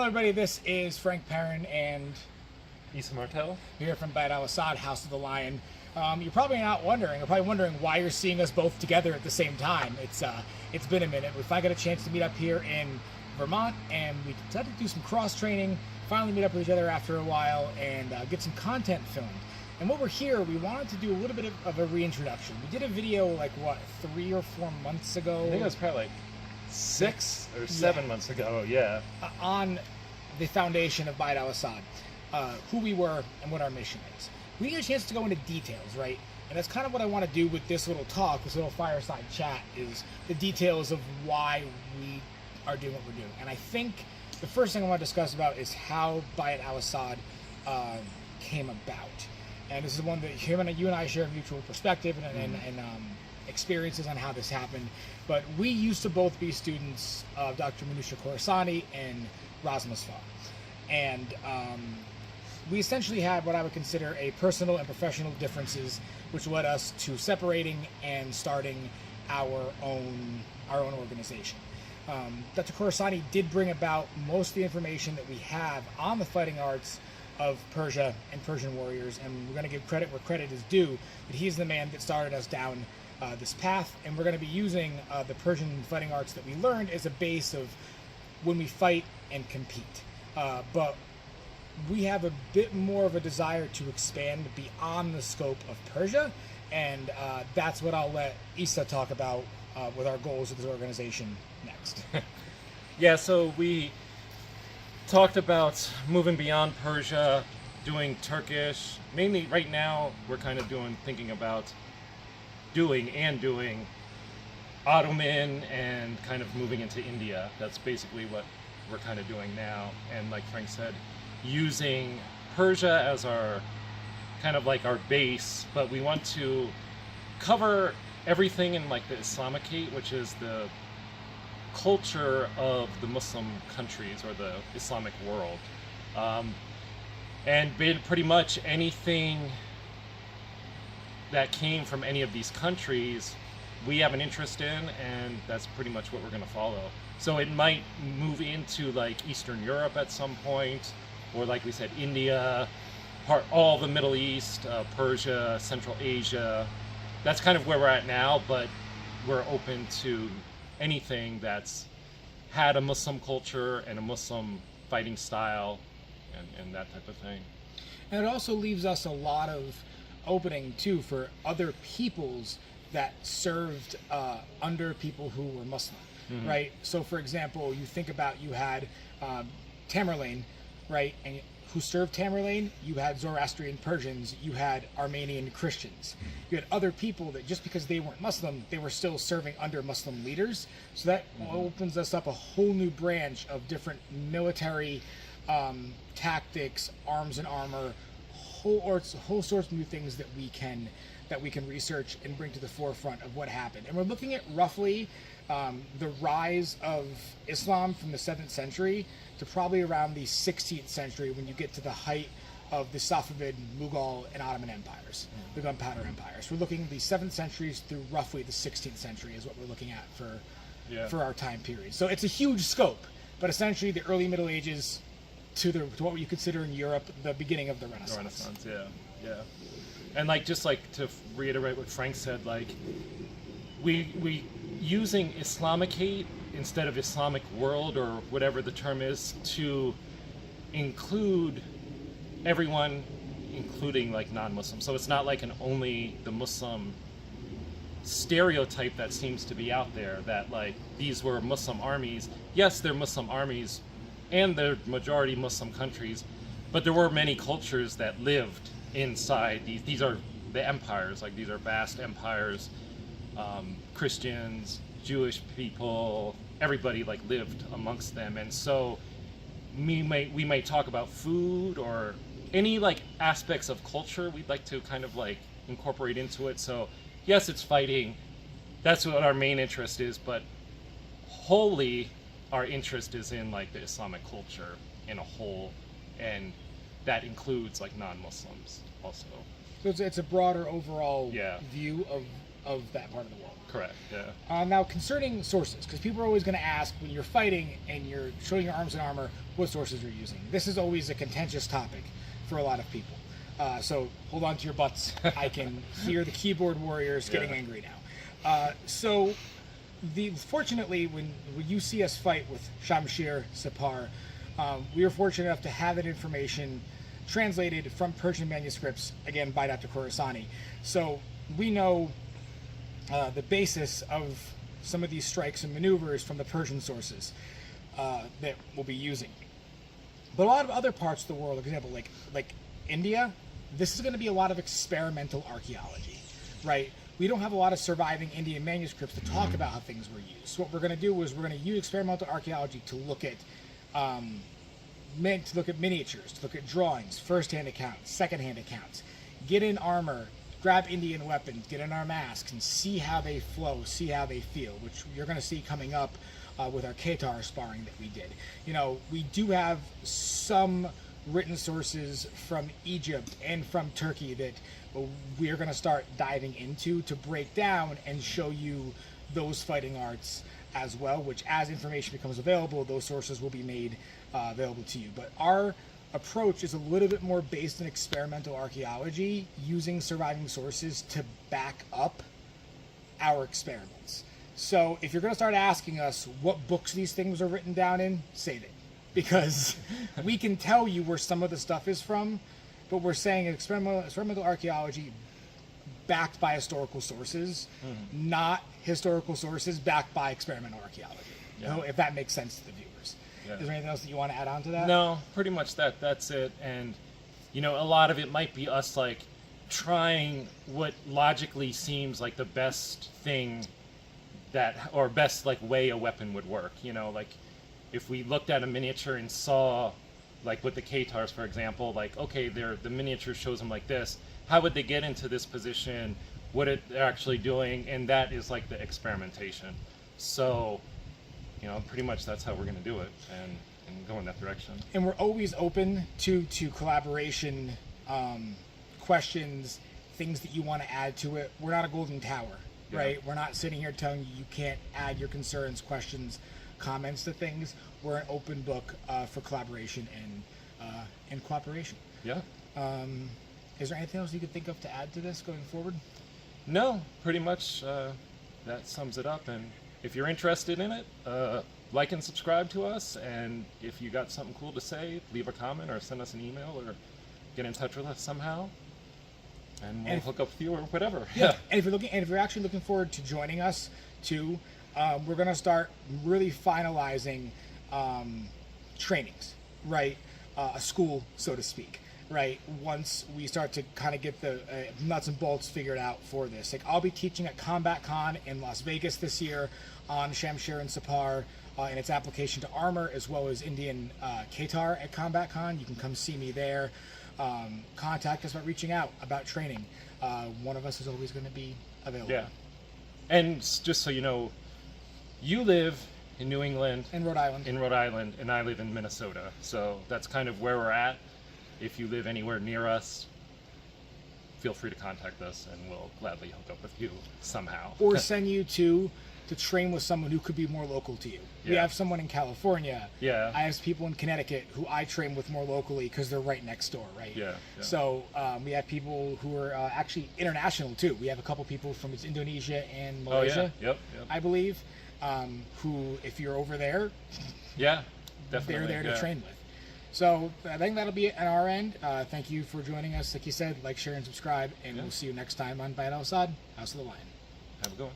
Hello, everybody. This is Frank Perrin and Martell. here from Bayt al Asad, House of the Lion. You're probably not wondering. You're probably wondering why you're seeing us both together at the same time. It's been a minute. We finally got a chance to meet up here in Vermont, and we decided to do some cross training. Finally, meet up with each other after a while and get some content filmed. And while we're here, we wanted to do a little bit of a reintroduction. We did a video like 3 or 4 months ago. I think it was probably like 6 or 7 months ago. Yeah. On the foundation of Bayt al Asad, who we were and what our mission is. We get a chance to go into details, right? And that's kind of what I want to do with this little talk, this little fireside chat, is the details of why we are doing what we're doing. And I think the first thing I want to discuss about is how Bayt al Asad came about. And this is one that you and I share a mutual perspective and experiences on how this happened. But we used to both be students of Dr. Manusha Khorasani and Rasmus Fa. And we essentially had what I would consider a personal and professional differences, which led us to separating and starting our own organization. Dr. Khorasani did bring about most of the information that we have on the fighting arts of Persia and Persian warriors, and we're going to give credit where credit is due, but he's the man that started us down this path, and we're going to be using the Persian fighting arts that we learned as a base of when we fight and compete. But we have a bit more of a desire to expand beyond the scope of Persia, and that's what I'll let Issa talk about with our goals of this organization next. Yeah, so we talked about moving beyond Persia, doing Turkish. Mainly right now, we're kind of thinking about doing Ottoman and kind of moving into India. That's basically what we're kind of doing now. And like Frank said, using Persia as our kind of like our base, but we want to cover everything in like the Islamicate, which is the culture of the Muslim countries or the Islamic world, and pretty much anything that came from any of these countries we have an interest in, and that's pretty much what we're going to follow. So it might move into like Eastern Europe at some point, or like we said, India, all the Middle East, Persia, Central Asia. That's kind of where we're at now, but we're open to anything that's had a Muslim culture and a Muslim fighting style and that type of thing. And it also leaves us a lot of opening too for other peoples that served under people who were Muslim, right? So for example, you think about, you had Tamerlane, right? And who served Tamerlane? You had Zoroastrian Persians, you had Armenian Christians. You had other people that just because they weren't Muslim, they were still serving under Muslim leaders. So that opens us up a whole new branch of different military tactics, arms and armor, whole sorts of new things that we can research and bring to the forefront of what happened. And we're looking at roughly the rise of Islam from the 7th century to probably around the 16th century, when you get to the height of the Safavid, Mughal, and Ottoman empires, the gunpowder empires. We're looking at the 7th centuries through roughly the 16th century is what we're looking at for our time period. So it's a huge scope, but essentially the early Middle Ages to what you consider in Europe the beginning of the Renaissance. Yeah. And like just like to reiterate what Frank said, like we using Islamicate instead of Islamic world or whatever the term is to include everyone, including like non-Muslims. So it's not like an only the Muslim stereotype that seems to be out there that like these were Muslim armies. Yes, they're Muslim armies and they're majority Muslim countries, but there were many cultures that lived inside these are the empires, like these are vast empires. Christians, Jewish people, everybody like lived amongst them. And so we may talk about food or any like aspects of culture we'd like to kind of like incorporate into it. So yes, it's fighting, that's what our main interest is, but wholly our interest is in like the Islamic culture in a whole, and that includes like non-Muslims also. So it's a broader overall view of of that part of the world. Correct. Yeah. Now, concerning sources, because people are always going to ask when you're fighting and you're showing your arms and armor what sources you're using. This is always a contentious topic for a lot of people. So hold on to your butts. I can hear the keyboard warriors getting angry now. Fortunately, when you see us fight with Shamshir Sipar, we were fortunate enough to have that information translated from Persian manuscripts, again by Dr. Khorasani. So we know the basis of some of these strikes and maneuvers from the Persian sources that we'll be using. But a lot of other parts of the world, for example, like India, this is going to be a lot of experimental archaeology, right? We don't have a lot of surviving Indian manuscripts to talk about how things were used. So what we're going to do is we're going to use experimental archaeology to look at miniatures, to look at drawings, first-hand accounts, second-hand accounts, get in armor, grab Indian weapons, get in our masks, and see how they flow, see how they feel, which you're going to see coming up with our Qatar sparring that we did. You know, we do have some written sources from Egypt and from Turkey that we're going to start diving into to break down and show you those fighting arts as well, which as information becomes available, those sources will be made available to you. But our approach is a little bit more based in experimental archaeology, using surviving sources to back up our experiments. So if you're going to start asking us what books these things are written down in, save it. Because we can tell you where some of the stuff is from, but we're saying experimental archaeology backed by historical sources, not historical sources backed by experimental archaeology. You know, if that makes sense to the viewers. Yeah. Is there anything else that you want to add on to that? No, pretty much that's it. And, you know, a lot of it might be us, like, trying what logically seems like the best thing or best, like, way a weapon would work. You know, like, if we looked at a miniature and saw, like with the Qatars, for example, like, okay, the miniature shows them like this. How would they get into this position? What they're actually doing? And that is like the experimentation. So, you know, pretty much that's how we're going to do it and go in that direction. And we're always open to collaboration, questions, things that you want to add to it. We're not a golden tower, right? We're not sitting here telling you can't add your concerns, questions, comments to things. We're an open book for collaboration and cooperation. Yeah. Is there anything else you could think of to add to this going forward? No, pretty much that sums it up. And if you're interested in it, like and subscribe to us. And if you got something cool to say, leave a comment or send us an email or get in touch with us somehow, and we'll hook up with you or whatever. Yeah. And if you're actually looking forward to joining us too, we're going to start really finalizing trainings, right? A school, so to speak, right? Once we start to kind of get the nuts and bolts figured out for this. Like, I'll be teaching at Combat Con in Las Vegas this year on Shamshir and Sipar and its application to armor, as well as Indian Qatar at Combat Con. You can come see me there. Contact us about reaching out, about training. One of us is always going to be available. Yeah. And just so you know, you live in New England. In Rhode Island. And I live in Minnesota. So that's kind of where we're at. If you live anywhere near us, feel free to contact us and we'll gladly hook up with you somehow. Or send you to train with someone who could be more local to you. We have someone in California. Yeah. I have people in Connecticut who I train with more locally because they're right next door, right? Yeah. So we have people who are actually international too. We have a couple people from Indonesia and Malaysia, Yep. I believe, who, if you're over there, definitely, they're there to train with. So I think that'll be it on our end. Thank you for joining us. Like you said, like, share, and subscribe, and we'll see you next time on Bayt al Asad, House of the Lion. Have a good one.